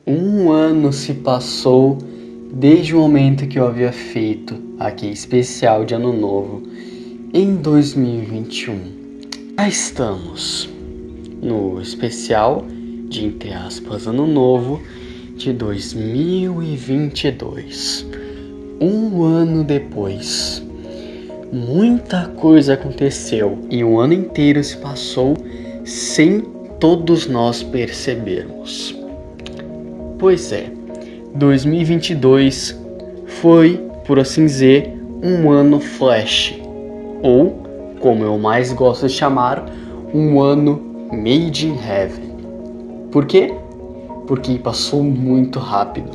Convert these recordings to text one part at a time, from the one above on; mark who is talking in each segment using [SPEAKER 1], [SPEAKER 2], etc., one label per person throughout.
[SPEAKER 1] Um ano se passou desde o momento que eu havia feito aquele especial de Ano Novo em 2021. Já estamos no especial de, entre aspas, Ano Novo de 2022. Um ano depois, muita coisa aconteceu e um ano inteiro se passou sem todos nós percebermos. Pois é, 2022 foi, por assim dizer, um ano flash, ou, como eu mais gosto de chamar, um ano made in heaven. Por quê? Porque passou muito rápido.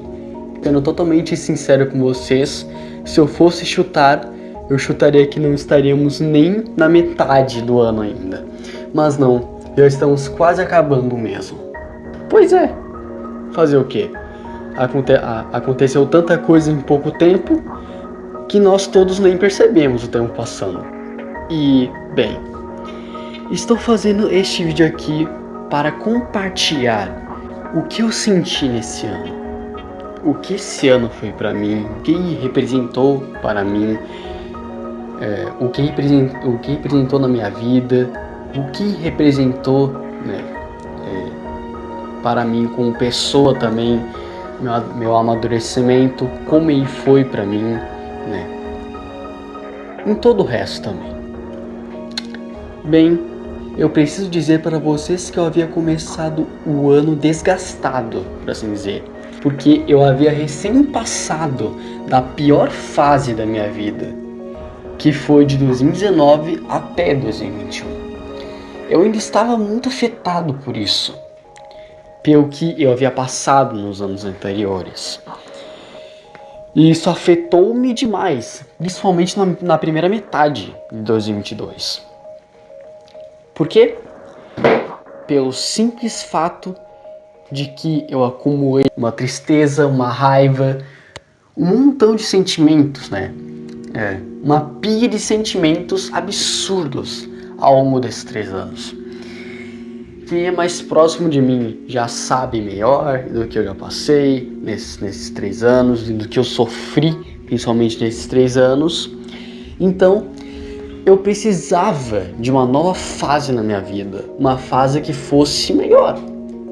[SPEAKER 1] Sendo totalmente sincero com vocês, se eu fosse chutar, eu chutaria que não estaríamos nem na metade do ano ainda. Mas não, já estamos quase acabando mesmo. Pois é. Fazer o quê? Aconteceu tanta coisa em pouco tempo que nós todos nem percebemos o tempo passando. E, bem, estou fazendo este vídeo aqui para compartilhar o que eu senti nesse ano. O que esse ano foi para mim, o que representou para mim, o que representou na minha vida, o que representou, né, para mim como pessoa também, meu amadurecimento, como ele foi para mim, né? Em todo o resto também. Bem, eu preciso dizer para vocês que eu havia começado o ano desgastado, por assim dizer, porque eu havia recém passado da pior fase da minha vida, que foi de 2019 até 2021. Eu ainda estava muito afetado por isso, pelo que eu havia passado nos anos anteriores. E isso afetou-me demais, principalmente na primeira metade de 2022. Por quê? Pelo simples fato de que eu acumulei uma tristeza, uma raiva, um montão de sentimentos, né? Uma pilha de sentimentos absurdos ao longo desses 3 anos. Quem é mais próximo de mim já sabe melhor do que eu já passei nesses 3 anos, do que eu sofri, principalmente nesses 3 anos. Então, eu precisava de uma nova fase na minha vida, uma fase que fosse melhor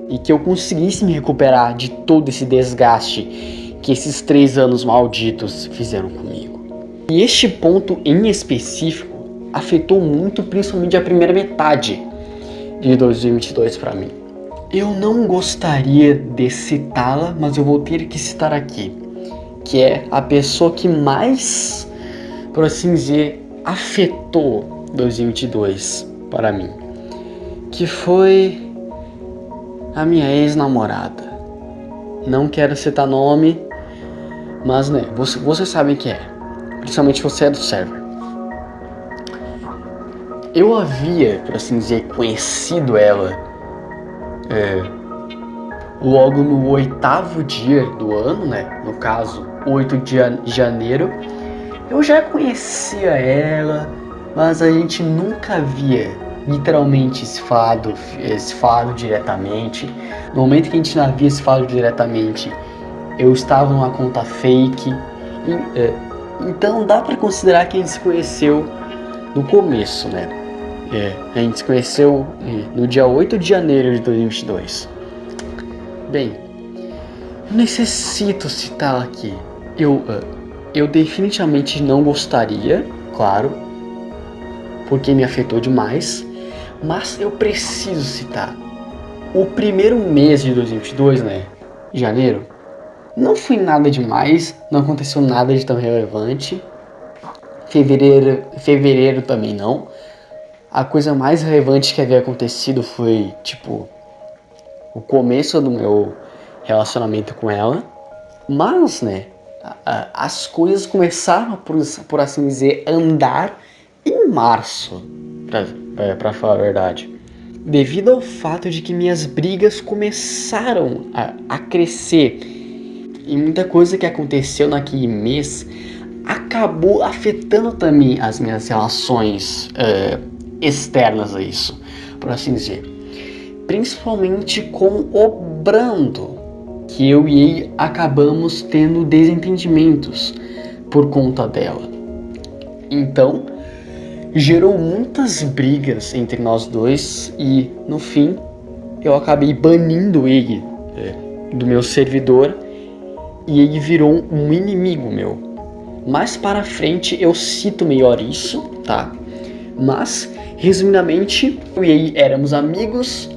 [SPEAKER 1] e que eu conseguisse me recuperar de todo esse desgaste que esses 3 anos malditos fizeram comigo. E este ponto em específico afetou muito, principalmente a primeira metade de 2022 para mim. Eu não gostaria de citá-la, mas eu vou ter que citar aqui, que é a pessoa que mais, por assim dizer, afetou 2022 para mim, que foi a minha ex-namorada. Não quero citar nome, mas né, vocês sabem que é, principalmente você é do server. Eu havia, por assim dizer, conhecido ela logo no 8º dia do ano, né? No caso, 8 de janeiro. Eu já conhecia ela, mas a gente nunca havia literalmente se falado diretamente. No momento que a gente não havia se falado diretamente, eu estava numa conta fake. Então dá pra considerar que a gente se conheceu no começo, né? A gente se conheceu no dia 8 de janeiro de 2022. Bem, eu necessito citar aqui. Eu definitivamente não gostaria, claro, porque me afetou demais, mas eu preciso citar. O primeiro mês de 2022, né, janeiro, não foi nada demais, não aconteceu nada de tão relevante. Fevereiro também não. A coisa mais relevante que havia acontecido foi, tipo, o começo do meu relacionamento com ela. Mas, né, as coisas começaram, por assim dizer, andar em março, pra falar a verdade. Devido ao fato de que minhas brigas começaram a crescer. E muita coisa que aconteceu naquele mês acabou afetando também as minhas relações externas a isso, por assim dizer. Principalmente com o Brando. que eu e ele acabamos tendo desentendimentos por conta dela. Então, gerou muitas brigas entre nós dois e, no fim, eu acabei banindo ele do meu servidor e ele virou um inimigo meu. Mais para frente eu cito melhor isso, tá? Mas, resumidamente, eu e ele éramos amigos.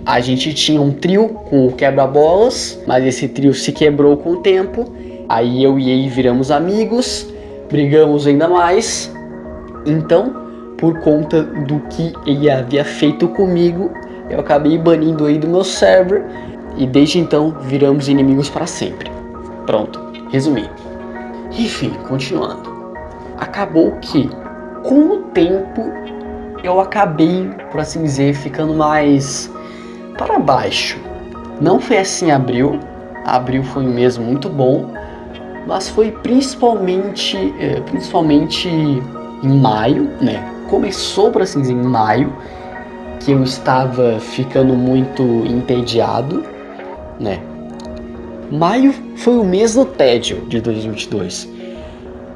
[SPEAKER 1] A gente tinha um trio com o quebra-bolas, mas esse trio se quebrou com o tempo. Aí eu e ele viramos amigos, brigamos ainda mais. Então, por conta do que ele havia feito comigo, eu acabei banindo ele do meu server e desde então viramos inimigos para sempre. Pronto, resumindo. Enfim, continuando. Acabou que, com o tempo, eu acabei, por assim dizer, ficando mais para baixo. Não foi assim em abril. Abril foi um mês muito bom, mas foi principalmente em maio, né? Começou, por assim dizer, em maio, que eu estava ficando muito entediado, né? Maio foi o mês do tédio de 2022.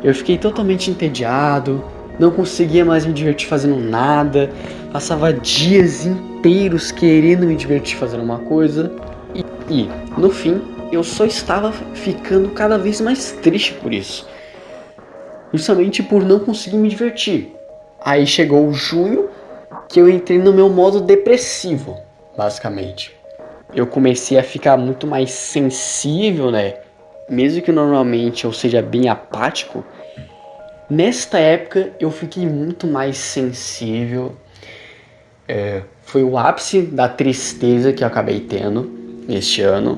[SPEAKER 1] Eu fiquei totalmente entediado, não conseguia mais me divertir fazendo nada, passava dias inteiros querendo me divertir fazendo uma coisa e no fim, eu só estava ficando cada vez mais triste por isso. Justamente por não conseguir me divertir. Aí chegou o junho, que eu entrei no meu modo depressivo, basicamente. Eu comecei a ficar muito mais sensível, né? Mesmo que normalmente eu seja bem apático, nesta época eu fiquei muito mais sensível. Foi o ápice da tristeza que eu acabei tendo neste ano.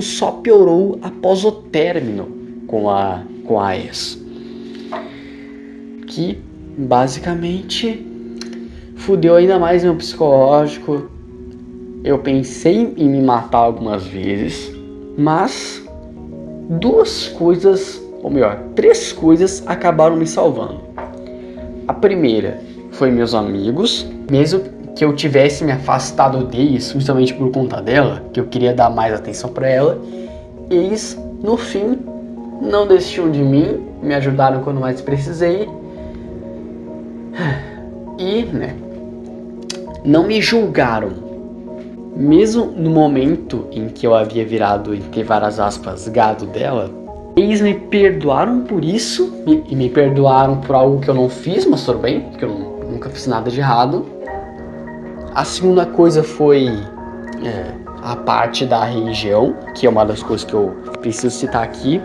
[SPEAKER 1] Só piorou após o término com a ex. Que basicamente fudeu ainda mais meu psicológico. Eu pensei em me matar algumas vezes, mas três coisas acabaram me salvando. A primeira foi meus amigos, mesmo que eu tivesse me afastado deles justamente por conta dela, que eu queria dar mais atenção para ela, eles no fim não desistiram de mim, me ajudaram quando mais precisei e, né, não me julgaram. Mesmo no momento em que eu havia virado, entre várias aspas, gado dela, eles me perdoaram por isso e me perdoaram por algo que eu não fiz, mas tudo bem, porque eu nunca fiz nada de errado. A segunda coisa foi a parte da religião, que é uma das coisas que eu preciso citar aqui,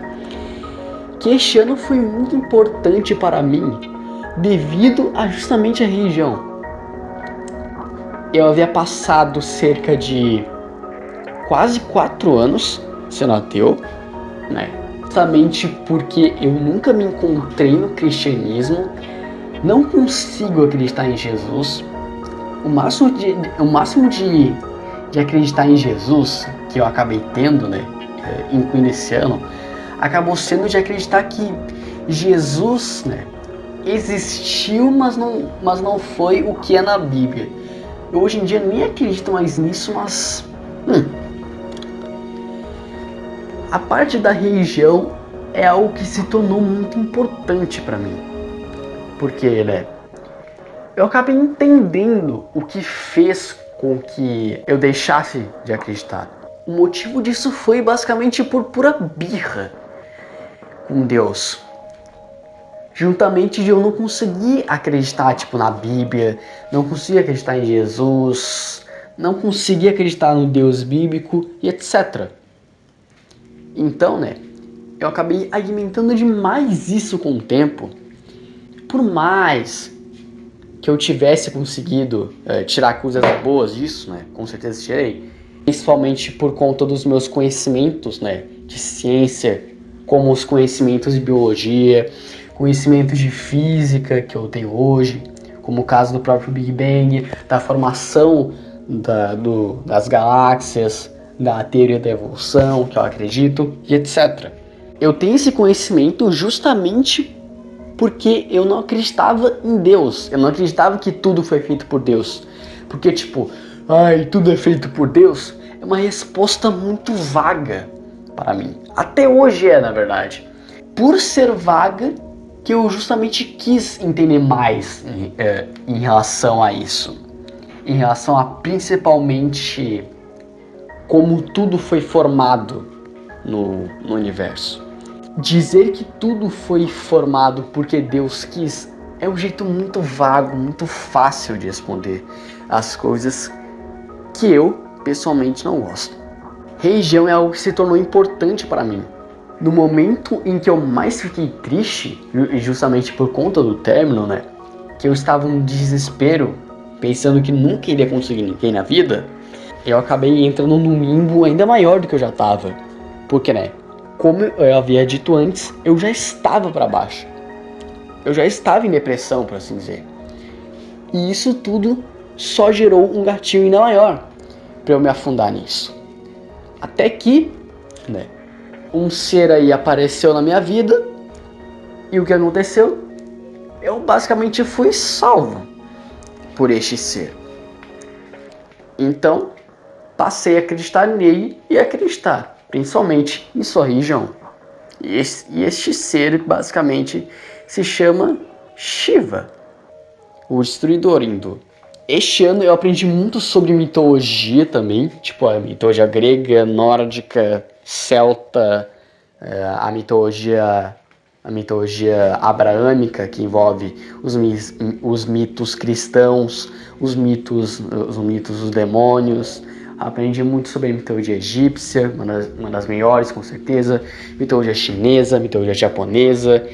[SPEAKER 1] que este ano foi muito importante para mim devido a justamente a religião. Eu havia passado cerca de quase 4 anos sendo ateu, né? Justamente porque eu nunca me encontrei no cristianismo, não consigo acreditar em Jesus. O máximo de acreditar em Jesus que eu acabei tendo, né, incluindo esse ano, acabou sendo de acreditar que Jesus, né, existiu, mas não foi o que é na Bíblia. Eu hoje em dia nem acredito mais nisso, mas a parte da religião é algo que se tornou muito importante para mim, porque, né, eu acabei entendendo o que fez com que eu deixasse de acreditar. O motivo disso foi basicamente por pura birra com Deus. Juntamente de eu não conseguir acreditar, na Bíblia, não conseguir acreditar em Jesus, não conseguir acreditar no Deus bíblico e etc. Então, né, eu acabei alimentando demais isso com o tempo. Por mais que eu tivesse conseguido tirar coisas boas disso, né, com certeza tirei, principalmente por conta dos meus conhecimentos, né, de ciência, como os conhecimentos de biologia, conhecimentos de física que eu tenho hoje, como o caso do próprio Big Bang, da formação das galáxias, da teoria da evolução, que eu acredito, e etc. Eu tenho esse conhecimento justamente porque eu não acreditava em Deus, eu não acreditava que tudo foi feito por Deus. Porque tudo é feito por Deus, é uma resposta muito vaga. para mim. Até hoje na verdade. Por ser vaga, que eu justamente quis entender mais em relação a isso. Em relação a principalmente como tudo foi formado no universo. Dizer que tudo foi formado porque Deus quis é um jeito muito vago, muito fácil de responder as coisas que eu pessoalmente não gosto. Religião é algo que se tornou importante para mim. No momento em que eu mais fiquei triste, justamente por conta do término, né? Que eu estava em desespero, pensando que nunca iria conseguir ninguém na vida, eu acabei entrando num limbo ainda maior do que eu já estava. Porque, né? Como eu havia dito antes, eu já estava para baixo. Eu já estava em depressão, por assim dizer. E isso tudo só gerou um gatilho ainda maior para eu me afundar nisso. Até que, né? Um ser aí apareceu na minha vida. E o que aconteceu? Eu basicamente fui salvo por este ser. Então, passei a acreditar nele e acreditar, principalmente em sua religião. E este ser basicamente se chama Shiva, o destruidor hindu. Este ano eu aprendi muito sobre mitologia também, tipo a mitologia grega, nórdica, celta, a mitologia abraâmica, que envolve os mitos cristãos, os mitos dos demônios. Aprendi muito sobre a mitologia egípcia, uma das melhores com certeza, mitologia chinesa, mitologia japonesa,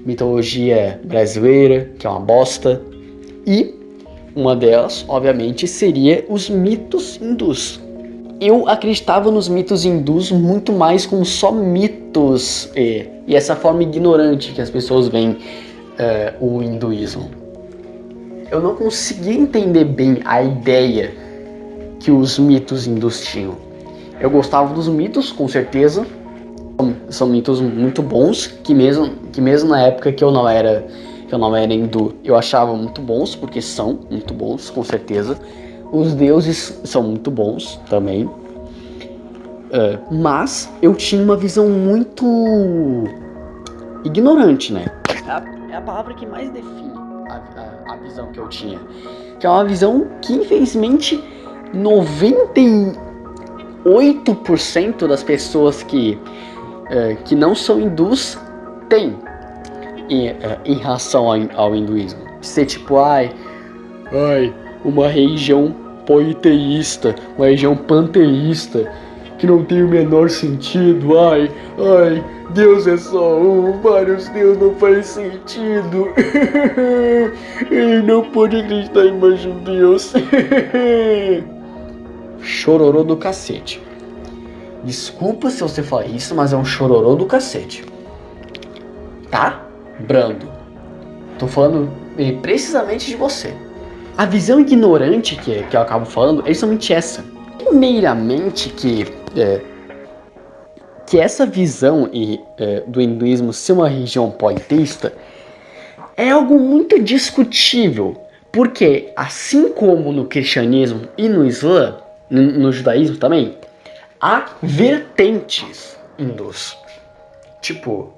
[SPEAKER 1] mitologia brasileira, que é uma bosta, e uma delas, obviamente, seria os mitos hindus. Eu acreditava nos mitos hindus muito mais como só mitos e essa forma ignorante que as pessoas veem o hinduísmo. Eu não conseguia entender bem a ideia que os mitos hindus tinham. Eu gostava dos mitos, com certeza. São mitos muito bons, que mesmo na época que eu não era hindu, eu achava muito bons, porque são muito bons, com certeza. Os deuses são muito bons também. Mas eu tinha uma visão muito ignorante, né? É a palavra que mais define a visão que eu tinha. Que é uma visão que, infelizmente, 98% das pessoas que não são hindus têm em relação ao hinduísmo. Ser tipo, uma religião politeísta, uma religião panteísta, que não tem o menor sentido. Deus é só um, vários deuses não faz sentido. Ele não pode acreditar em mais um Deus. Chororô do cacete. Desculpa se você falar isso, mas é um chororô do cacete. Tá? Brando. Tô falando precisamente de você. A visão ignorante que eu acabo falando é somente essa. Primeiramente que essa visão do hinduísmo ser uma religião politeísta é algo muito discutível. Porque assim como no cristianismo e no islã, no judaísmo também, há vertentes hindus. Tipo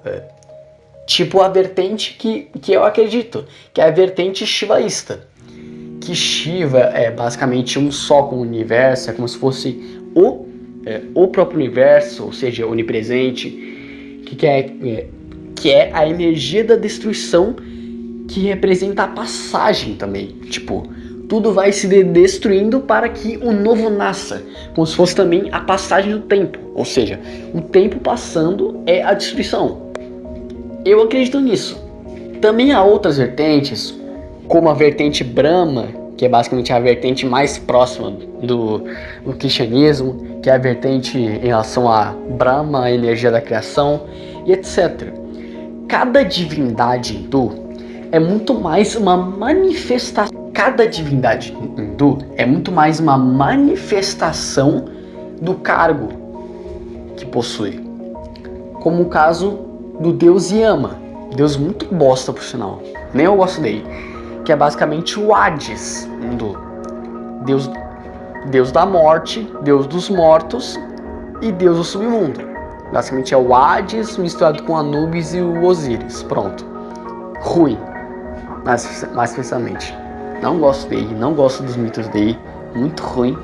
[SPEAKER 1] a vertente que eu acredito, que é a vertente shivaísta. Que Shiva é basicamente um só com o universo, é como se fosse o próprio universo, ou seja, onipresente, que é a energia da destruição, que representa a passagem também. Tipo, tudo vai se destruindo para que o novo nasça, como se fosse também a passagem do tempo, ou seja, o tempo passando é a destruição. Eu acredito nisso. Também há outras vertentes, como a vertente Brahma, que é basicamente a vertente mais próxima do cristianismo, que é a vertente em relação a Brahma, a energia da criação, e etc. Cada divindade hindu é muito mais uma manifestação. Cada divindade hindu é muito mais uma manifestação do cargo que possui. Como o caso do deus Yama, deus muito bosta por sinal, nem eu gosto dele, que é basicamente o Hades hindu, deus da morte, deus dos mortos e deus do submundo. Basicamente é o Hades misturado com Anubis e o Osíris. Pronto. Ruim. Mais precisamente. Não gosto dele, não gosto dos mitos dele. Muito ruim.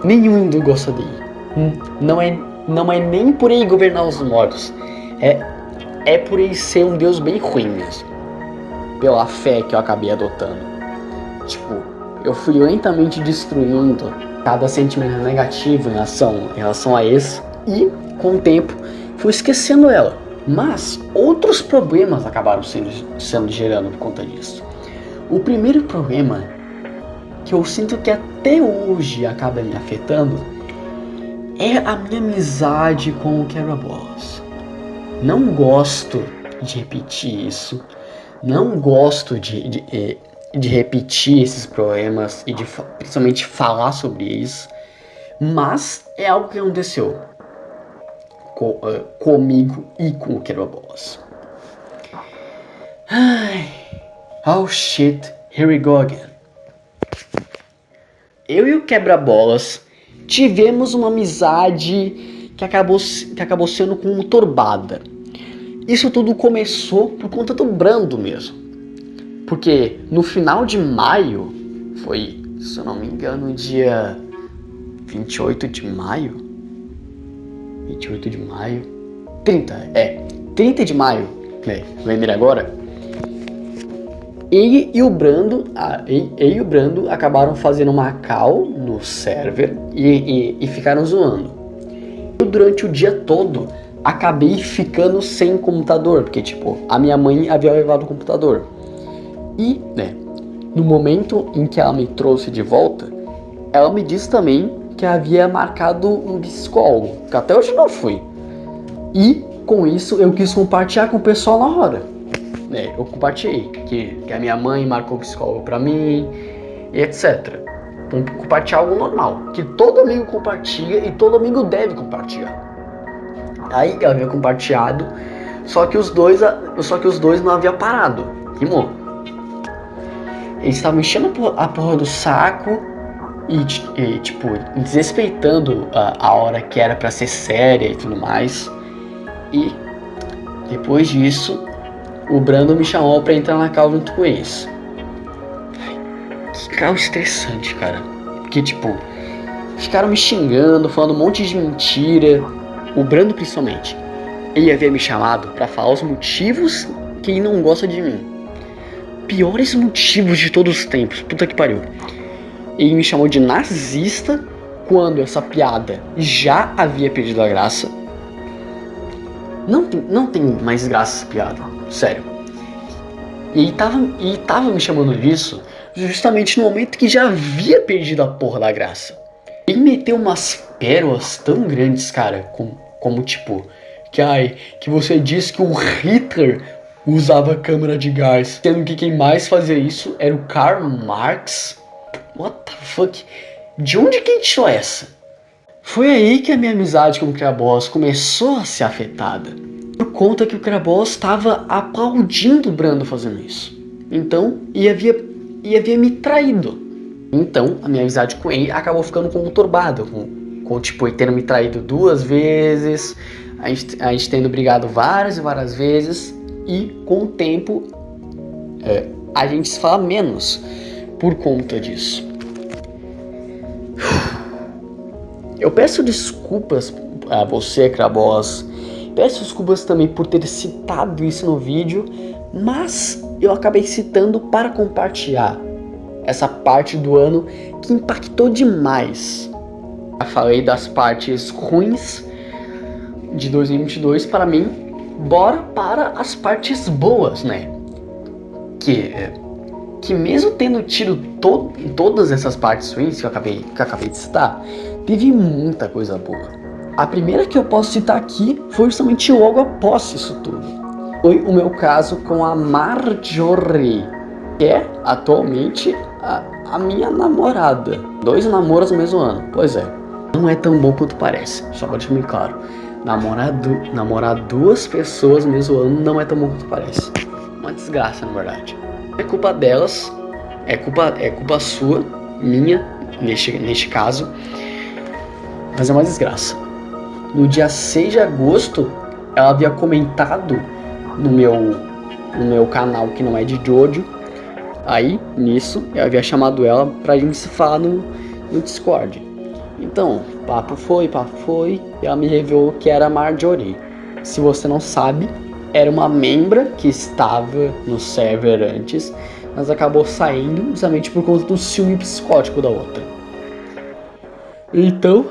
[SPEAKER 1] Nenhum hindu gosta dele. Não é nem por ele governar os mortos. É por ele ser um deus bem ruim mesmo. Pela fé que eu acabei adotando. Tipo, eu fui lentamente destruindo cada sentimento negativo em relação a esse. E, com o tempo, fui esquecendo ela. Mas outros problemas acabaram sendo gerando por conta disso. O primeiro problema, que eu sinto que até hoje acaba me afetando, é a minha amizade com o quebra-bolas. Não gosto de repetir isso. Não gosto de repetir esses problemas e de principalmente falar sobre isso. Mas é algo que aconteceu comigo e com o quebra-bolas. Oh shit, here we go again. Eu e o quebra-bolas tivemos uma amizade que acabou sendo conturbada. Isso tudo começou por conta do Brando mesmo. Porque no final de maio, foi, se eu não me engano, dia 28 de maio? 28 de maio? 30 de maio, lembrei agora. Ele e o Brando acabaram fazendo uma call no server e ficaram zoando. Eu, durante o dia todo, acabei ficando sem computador, porque tipo, a minha mãe havia levado o computador. E, no momento em que ela me trouxe de volta, ela me disse também que havia marcado um psicólogo, que até hoje não fui. E, com isso, eu quis compartilhar com o pessoal na hora. Eu compartilhei que a minha mãe marcou um psicólogo pra mim, e etc. Então, compartilhar algo normal, que todo amigo compartilha e todo amigo deve compartilhar. Aí ela havia compartilhado, só que os dois não haviam parado. Rimou. Eles estavam enchendo a porra do saco e tipo, desrespeitando a hora que era pra ser séria e tudo mais. E depois disso, o Brando me chamou pra entrar na call junto com eles. Que call estressante, cara. Porque tipo, ficaram me xingando, falando um monte de mentira. O Brando principalmente. Ele havia me chamado pra falar os motivos que ele não gosta de mim. Piores motivos de todos os tempos. Puta que pariu. Ele me chamou de nazista quando essa piada já havia perdido a graça. Não tem mais graça essa piada. Sério. E ele tava me chamando disso justamente no momento que já havia perdido a porra da graça. Ele meteu umas pérolas tão grandes, cara, como tipo, que você disse que o Hitler usava câmara de gás, sendo que quem mais fazia isso era o Karl Marx. What the fuck? De onde que ele tirou essa? Foi aí que a minha amizade com o Quebra-bolas começou a ser afetada. Por conta que o Quebra-bolas estava aplaudindo o Brando fazendo isso. Então, e havia me traído. Então, a minha amizade com ele acabou ficando conturbada. Com tipo, ele tendo me traído 2 vezes. A gente tendo brigado várias e várias vezes. E com o tempo, a gente se fala menos por conta disso. Eu peço desculpas a você, Quebra-bolas. Peço desculpas também por ter citado isso no vídeo, mas eu acabei citando para compartilhar essa parte do ano que impactou demais. Já falei das partes ruins de 2022 para mim, bora para as partes boas, né? Que mesmo tendo tido todas essas partes ruins que eu acabei de citar, teve muita coisa boa. A primeira que eu posso citar aqui foi justamente logo após isso tudo. Foi o meu caso com a Marjorie, que é atualmente a minha namorada. 2 namoros no mesmo ano. Pois é, não é tão bom quanto parece, só pra deixar bem claro. Namorar 2 pessoas no mesmo ano não é tão bom quanto parece. Uma desgraça, na verdade. É culpa delas, é culpa sua, minha, neste caso, mas é uma desgraça. no dia 6 de agosto, ela havia comentado no meu canal que não é de Jojo. Aí, nisso, eu havia chamado ela pra gente se falar no Discord. Então, papo foi, e ela me revelou que era a Marjorie. Se você não sabe, era uma membra que estava no server antes, mas acabou saindo justamente por conta do ciúme psicótico da outra. Então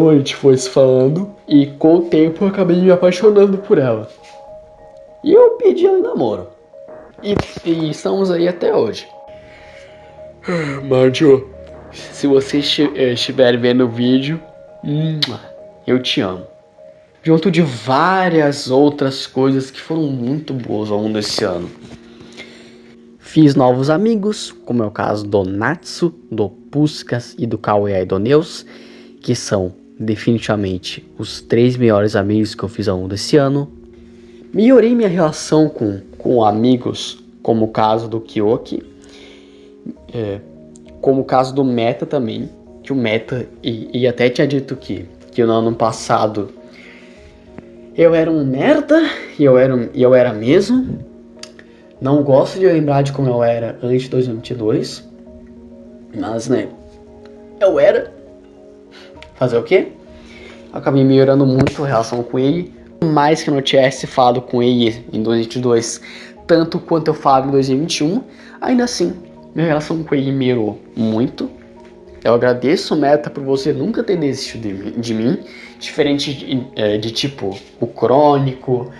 [SPEAKER 1] a gente foi se falando e com o tempo eu acabei me apaixonando por ela. E eu pedi ela em namoro. E estamos aí até hoje. Marjo, se você estiver vendo o vídeo, eu te amo. Junto de várias outras coisas que foram muito boas ao longo desse ano. Fiz novos amigos, como é o caso do Natsu, do Puskas e do Cauê Aidoneus, que são definitivamente os 3 melhores amigos que eu fiz ao longo desse ano. Melhorei minha relação com amigos, como o caso do Kyoki, como o caso do Meta também, que o Meta, e até tinha dito que no ano passado eu era um merda, e eu era mesmo. Não gosto de lembrar de como eu era antes de 2022, mas né, eu era. Fazer o quê? Acabei melhorando muito a relação com ele, mais que eu não tivesse falado com ele em 2022, tanto quanto eu falava em 2021, ainda assim, minha relação com ele melhorou muito. Eu agradeço, Meta, por você nunca ter desistido de mim, diferente de tipo o Crônico,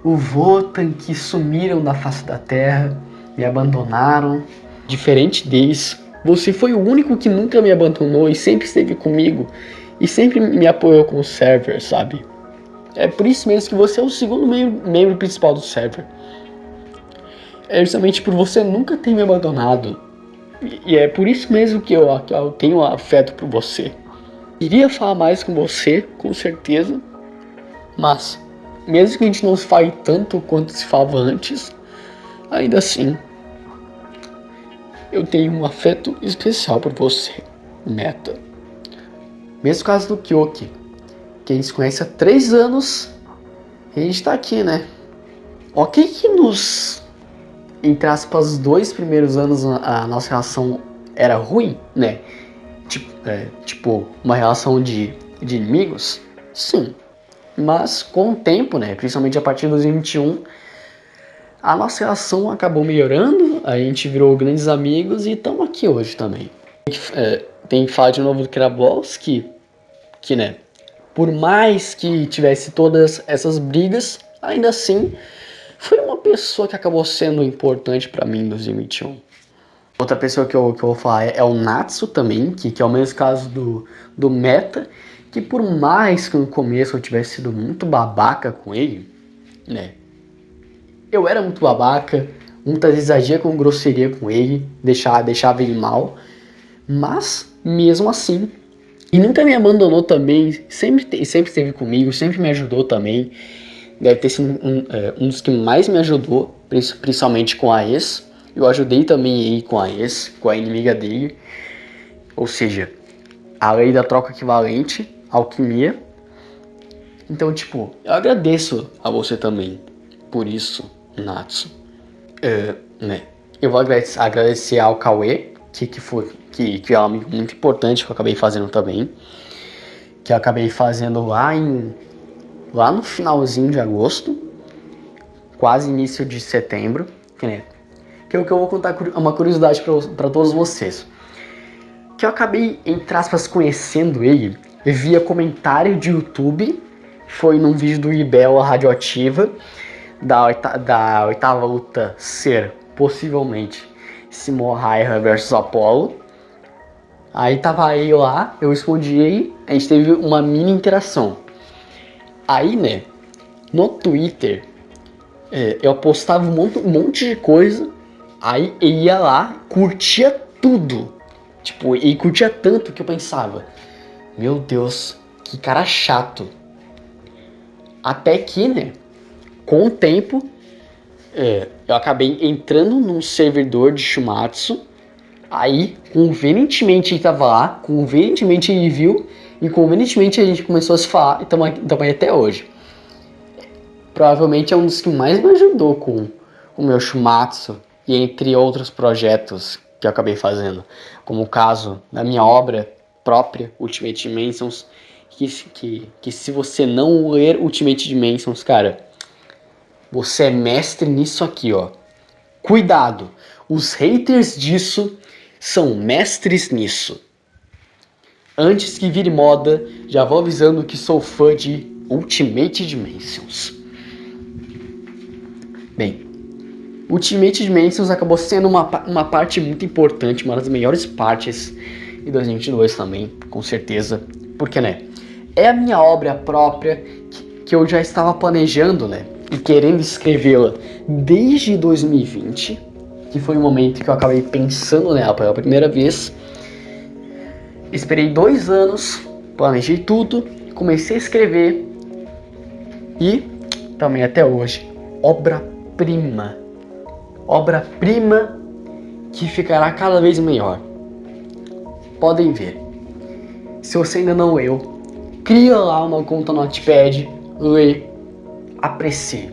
[SPEAKER 1] o Votan, que sumiram da face da terra, me abandonaram. Diferente deles, você foi o único que nunca me abandonou e sempre esteve comigo e sempre me apoiou com o server, sabe? É por isso mesmo que você é o segundo membro principal do server. É justamente por você nunca ter me abandonado. E é por isso mesmo que eu tenho afeto por você. Iria falar mais com você, com certeza. Mas, mesmo que a gente não se fale tanto quanto se falava antes, ainda assim, eu tenho um afeto especial por você, Meta. Mesmo caso do Kyoki, que a gente se conhece há 3 anos, e a gente tá aqui, né? Ok que nos, entre aspas, 2 primeiros anos a nossa relação era ruim, né? Tipo uma relação de inimigos, sim. Mas com o tempo, né, principalmente a partir de 2021, a nossa relação acabou melhorando, a gente virou grandes amigos e estamos aqui hoje também. Tem que falar de novo do Krabols, que né, por mais que tivesse todas essas brigas, ainda assim foi uma pessoa que acabou sendo importante para mim em 2021. Outra pessoa que eu vou falar é o Natsu também, que é o mesmo caso do Meta, que por mais que no começo eu tivesse sido muito babaca com ele, né? Eu era muito babaca, muitas vezes agia com grosseria com ele, deixava ele mal, mas mesmo assim, e nunca me abandonou também, sempre esteve comigo, sempre me ajudou também, deve ter sido um dos que mais me ajudou, principalmente com a ex. Eu ajudei também ele com a ex, com a inimiga dele, ou seja, a lei da troca equivalente, alquimia. Então, tipo, eu agradeço a você também por isso, Natsu. Né? Eu vou agradecer ao Cauê, que é um amigo muito importante que eu acabei fazendo também. Que eu acabei fazendo lá no finalzinho de agosto, quase início de setembro. Que eu vou contar uma curiosidade para todos vocês. Que eu acabei, entre aspas, conhecendo ele via comentário de YouTube. Foi num vídeo do Ibel Radioativa, da oitava luta ser, possivelmente, Simon Raiha versus Apollo. Aí tava eu lá, eu respondi ele, a gente teve uma mini interação. Aí, né, no Twitter, eu postava um monte de coisa, aí ele ia lá, curtia tudo. Tipo, ele curtia tanto que eu pensava, meu Deus, que cara chato. Até que, né, com o tempo, eu acabei entrando num servidor de Shumatsu. Aí, convenientemente ele tava lá, convenientemente ele viu, Inconvenientemente a gente começou a se falar e estamos aí até hoje. Provavelmente é um dos que mais me ajudou com o meu Shumatsu e entre outros projetos que eu acabei fazendo, como o caso da minha obra própria, Ultimate Dimensions, que se você não ler Ultimate Dimensions, cara, você é mestre nisso aqui, ó. Cuidado, os haters disso são mestres nisso. Antes que vire moda, já vou avisando que sou fã de Ultimate Dimensions. Bem, Ultimate Dimensions acabou sendo uma parte muito importante, uma das melhores partes de 2022 também, com certeza. Porque, né, é a minha obra própria que eu já estava planejando, né, e querendo escrevê-la desde 2020, que foi o momento que eu acabei pensando nela pela primeira vez. Esperei 2 anos, planejei tudo, comecei a escrever e também até hoje, obra-prima que ficará cada vez melhor. Podem ver. Se você ainda não leu, cria lá uma conta no Notepad, lê, aprecie.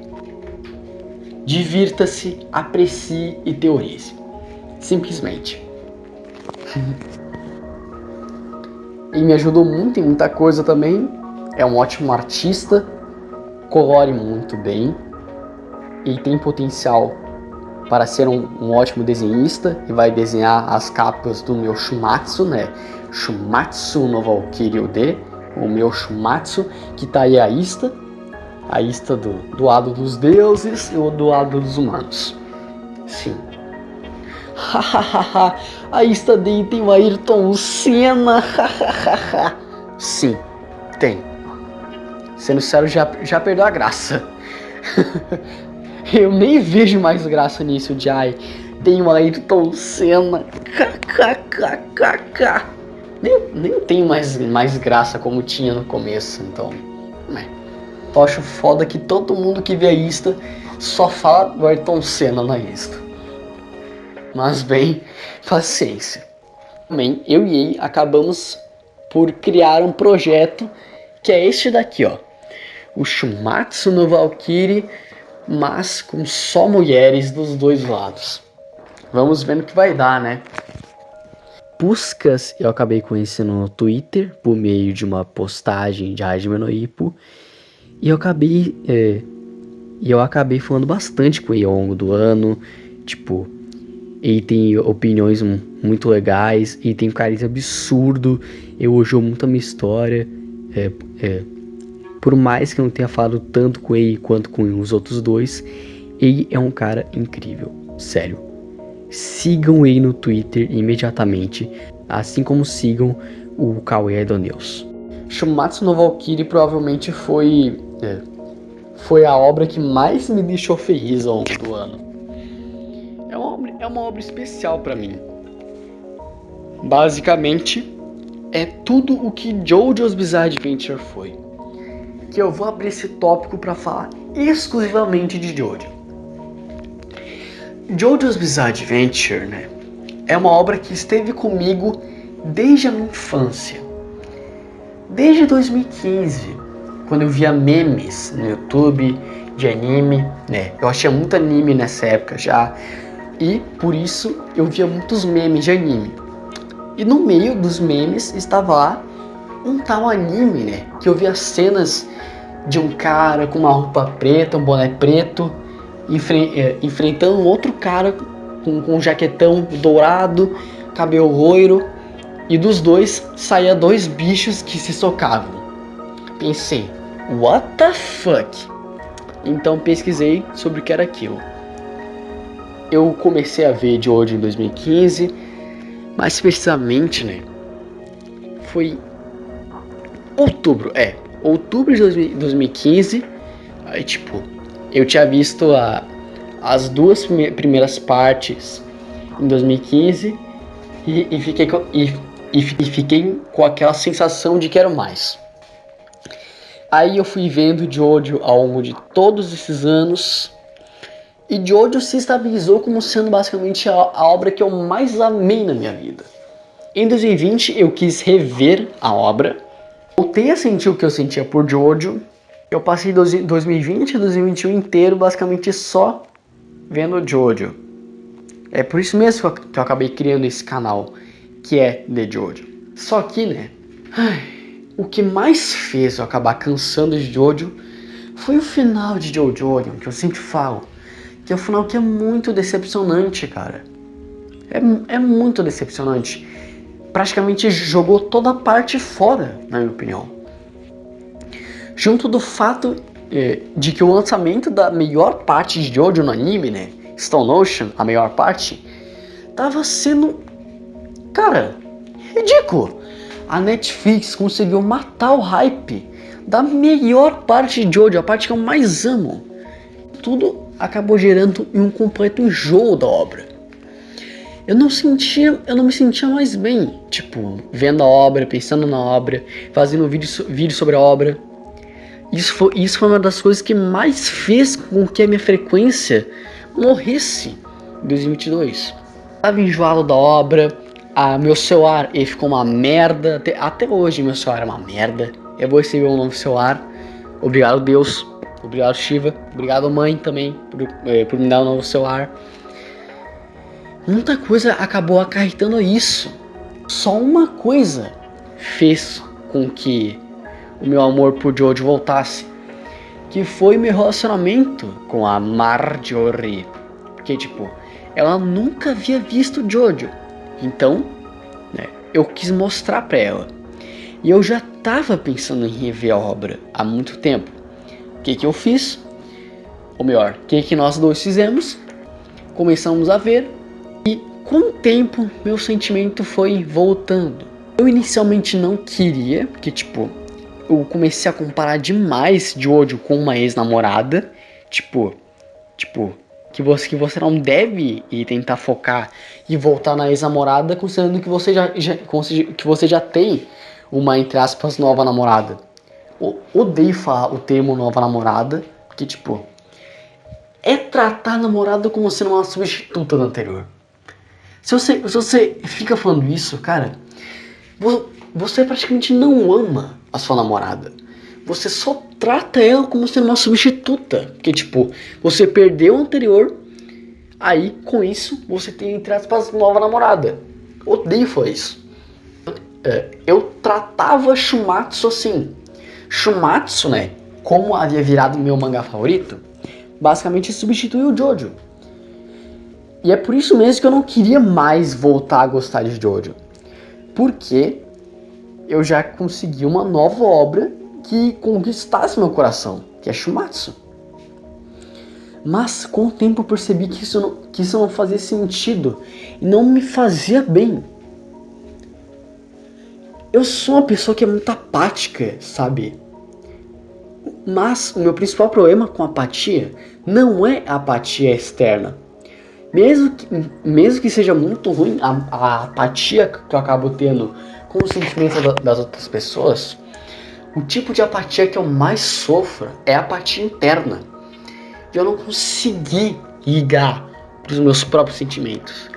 [SPEAKER 1] Divirta-se, aprecie e teorize. Simplesmente. E me ajudou muito em muita coisa também. É um ótimo artista, colore muito bem e tem potencial para ser um ótimo desenhista e vai desenhar as capas do meu Shumatsu, né? Shumatsu no Valkyrie UD, o meu Shumatsu, que tá aí a Ista do lado dos deuses e do lado dos humanos. Sim. A Ista dele tem o Ayrton Senna. Sim, tem. Sendo sério, já perdeu a graça. Eu nem vejo mais graça nisso de tem o Ayrton Senna. KKKKK. Nem tem mais graça como tinha no começo, então. Eu acho foda que todo mundo que vê a Ista só fala do Ayrton Senna na Ista. Mas bem, paciência. Também eu e ele acabamos por criar um projeto que é este daqui, ó. O Shumatsu no Valkyrie, mas com só mulheres dos dois lados. Vamos ver no que vai dar, né? Puskas eu acabei conhecendo no Twitter por meio de uma postagem de Hajime no Ippo. E eu acabei falando bastante com ele ao longo do ano. Tipo, ele tem opiniões muito legais, ele tem um carisma absurdo, elogiou muito a minha história. Por mais que eu não tenha falado tanto com ele quanto com os outros dois, ele é um cara incrível, sério. Sigam ele no Twitter imediatamente, assim como sigam o Cauê Adoneus. Shumatsu no Valkyrie provavelmente foi a obra que mais me deixou feliz ao longo do ano. É uma obra especial pra mim. Basicamente, é tudo o que JoJo's Bizarre Adventure foi. Que eu vou abrir esse tópico pra falar exclusivamente de JoJo. JoJo's Bizarre Adventure, né, é uma obra que esteve comigo desde a minha infância. Desde 2015, quando eu via memes no YouTube de anime, né? Eu achei muito anime nessa época já. E por isso eu via muitos memes de anime. E no meio dos memes estava lá um tal anime, né? Que eu via cenas de um cara com uma roupa preta, um boné preto, enfrentando um outro cara com um jaquetão dourado, cabelo loiro. E dos dois saía 2 bichos que se socavam. Pensei, what the fuck? Então pesquisei sobre o que era aquilo. Eu comecei a ver de hoje em 2015, mais precisamente, né? Foi outubro de 2015. Aí tipo, eu tinha visto as 2 primeiras partes em 2015 e fiquei com aquela sensação de quero mais. Aí eu fui vendo JoJo ao longo de todos esses anos. E JoJo se estabilizou como sendo basicamente a obra que eu mais amei na minha vida. Em 2020 eu quis rever a obra Voltei a sentir o que eu sentia por Jojo. Eu passei 2020 e 2021 inteiro basicamente só vendo Jojo. É por isso mesmo que eu acabei criando esse canal, que é The Jojo. Só que, né, o que mais fez eu acabar cansando de Jojo foi o final de Jojo, que eu sempre falo. Que é um final que é muito decepcionante, cara. É muito decepcionante. Praticamente jogou toda a parte fora, na minha opinião. Junto do fato de que o lançamento da melhor parte de Jojo no anime, né, Stone Ocean, a melhor parte, tava sendo, cara, ridículo. A Netflix conseguiu matar o hype da melhor parte de Jojo, a parte que eu mais amo. Tudo acabou gerando um completo enjoo da obra. Eu não me sentia mais bem, tipo, vendo a obra, pensando na obra, fazendo vídeo sobre a obra. Isso foi uma das coisas que mais fez com que a minha frequência morresse em 2022. Tava enjoado da obra, meu celular ele ficou uma merda, até hoje meu celular é uma merda. Eu vou receber um novo celular, obrigado Deus, obrigado Shiva, obrigado mãe também por me dar um novo celular. Muita coisa acabou acarretando isso. Só uma coisa fez com que o meu amor por Jojo voltasse, que foi meu relacionamento com a Marjorie. Porque, tipo, ela nunca havia visto Jojo. Então, né, eu quis mostrar pra ela. E eu já tava pensando em rever a obra há muito tempo. O que eu fiz? Ou melhor, o que nós dois fizemos? Começamos a ver. E com o tempo, meu sentimento foi voltando. Eu inicialmente não queria, porque, tipo, eu comecei a comparar demais Jojo com uma ex-namorada. Tipo, que você não deve ir tentar focar e voltar na ex-namorada, considerando que você já tem uma, entre aspas, nova namorada. Odeio falar o termo nova namorada, porque, tipo, é tratar a namorada como sendo uma substituta da anterior. Se você fica falando isso, cara, você praticamente não ama a sua namorada. Você só trata ela como sendo uma substituta. Porque, tipo, você perdeu o anterior, aí, com isso, você tem, entre aspas, nova namorada. Odeio foi isso. Eu tratava Shumatsu assim. Shumatsu, né, como havia virado meu mangá favorito, basicamente substituiu o Jojo. E é por isso mesmo que eu não queria mais voltar a gostar de Jojo. Porque eu já consegui uma nova obra que conquistasse meu coração, que é Shumatsu. Mas com o tempo eu percebi que isso não fazia sentido e não me fazia bem. Eu sou uma pessoa que é muito apática, sabe? Mas o meu principal problema com a apatia não é a apatia externa. Mesmo que seja muito ruim a apatia que eu acabo tendo com os sentimentos das outras pessoas, o tipo de apatia que eu mais sofro é a apatia interna. Eu não consegui ligar para os meus próprios sentimentos.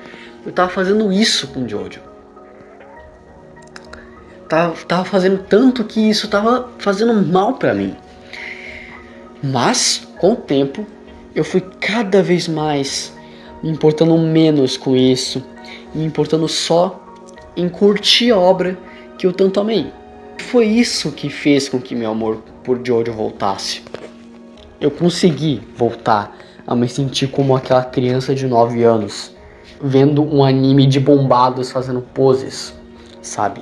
[SPEAKER 1] Eu tava fazendo isso com o Jojo. Tava fazendo tanto que isso tava fazendo mal pra mim. Mas, com o tempo, eu fui cada vez mais me importando menos com isso, me importando só em curtir a obra que eu tanto amei. Foi isso que fez com que meu amor por Jojo voltasse. Eu consegui voltar a me sentir como aquela criança de 9 anos, vendo um anime de bombados fazendo poses, sabe?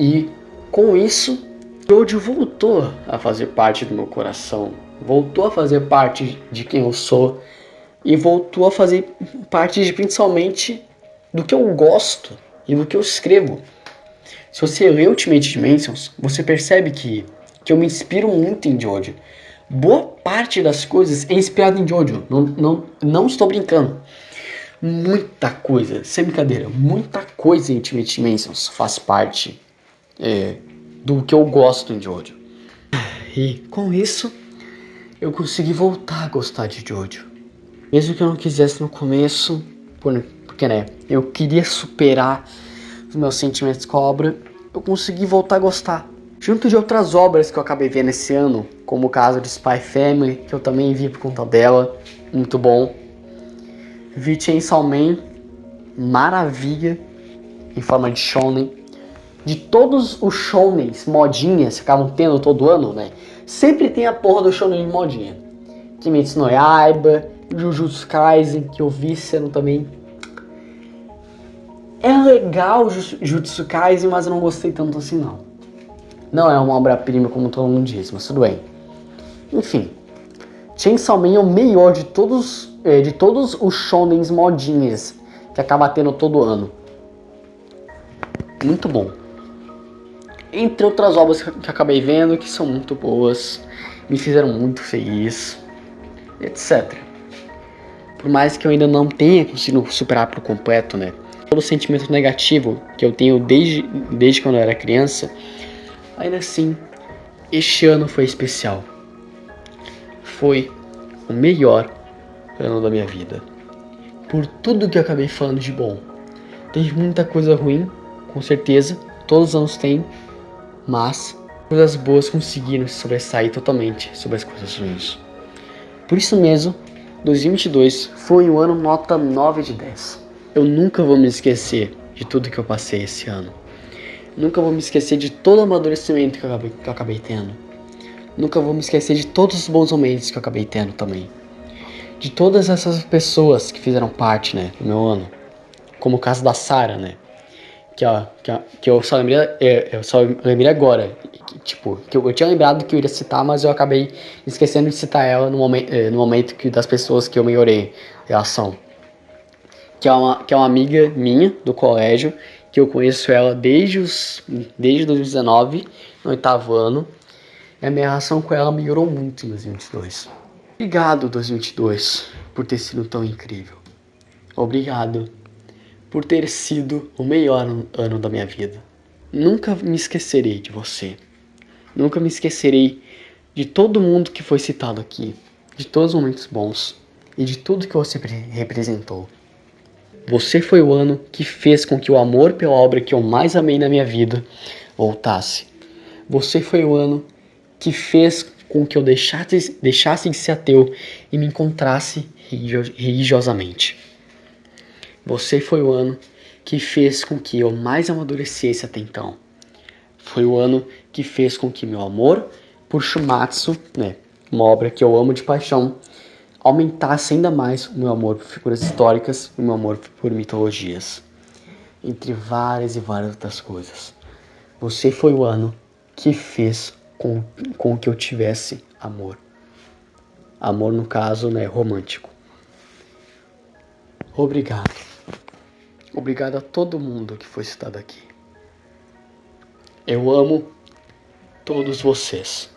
[SPEAKER 1] E com isso, Jojo voltou a fazer parte do meu coração, voltou a fazer parte de quem eu sou e voltou a fazer parte principalmente do que eu gosto e do que eu escrevo. Se você lê Ultimate Dimensions, você percebe que eu me inspiro muito em Jojo. Boa parte das coisas é inspirada em Jojo, não estou brincando. Muita coisa, sem brincadeira, muita coisa em Ultimate Dimensions faz parte do que eu gosto em Jojo. E com isso, eu consegui voltar a gostar de Jojo. Mesmo que eu não quisesse no começo, porque né, eu queria superar os meus sentimentos com a obra, eu consegui voltar a gostar. Junto de outras obras que eu acabei vendo esse ano, como o caso de Spy Family, que eu também vi por conta dela, muito bom. Vi Chainsaw Man, maravilha, em forma de shonen. De todos os shonens, modinhas que acabam tendo todo ano, né? Sempre tem a porra do shonen modinha. Kimetsu no Yaiba, Jujutsu Kaisen, que eu vi sendo também. É legal Jujutsu Kaisen, mas eu não gostei tanto assim não. Não é uma obra-prima como todo mundo diz, mas tudo bem. Enfim, Chainsaw Man é o melhor de todos os shonens modinhas que acaba tendo todo ano. Muito bom. Entre outras obras que acabei vendo, que são muito boas, me fizeram muito feliz, etc. Por mais que eu ainda não tenha conseguido superar por completo, né? Todo o sentimento negativo que eu tenho desde quando eu era criança, ainda assim, este ano foi especial. Foi o melhor ano da minha vida. Por tudo que eu acabei falando de bom. Teve muita coisa ruim, com certeza, todos os anos tem, mas coisas boas conseguiram se sobressair totalmente sobre as coisas ruins. Por isso mesmo, 2022 foi um ano nota 9 de 10. Eu nunca vou me esquecer de tudo que eu passei esse ano. Nunca vou me esquecer de todo o amadurecimento que eu acabei tendo. Nunca vou me esquecer de todos os bons momentos que eu acabei tendo também. De todas essas pessoas que fizeram parte, né, do meu ano. Como o caso da Sarah, né? Que eu só lembrei agora. Que eu tinha lembrado que eu iria citar, mas eu acabei esquecendo de citar ela no momento das pessoas que eu melhorei a relação. Que é uma amiga minha do colégio, que eu conheço ela desde 2019, no 8º ano. E a minha relação com ela melhorou muito em 2022. Obrigado, 2022, por ter sido tão incrível. Obrigado por ter sido o melhor ano da minha vida. Nunca me esquecerei de você. Nunca me esquecerei de todo mundo que foi citado aqui, de todos os momentos bons e de tudo que você representou. Você foi o ano que fez com que o amor pela obra que eu mais amei na minha vida voltasse. Você foi o ano que fez com que eu deixasse de ser ateu e me encontrasse religiosamente. Você foi o ano que fez com que eu mais amadurecesse até então. Foi o ano que fez com que meu amor por Shumatsu, né, uma obra que eu amo de paixão, aumentasse ainda mais o meu amor por figuras históricas e o meu amor por mitologias. Entre várias e várias outras coisas. Você foi o ano que fez com que eu tivesse amor. Amor, no caso, né, romântico. Obrigado. Obrigado a todo mundo que foi citado aqui. Eu amo todos vocês.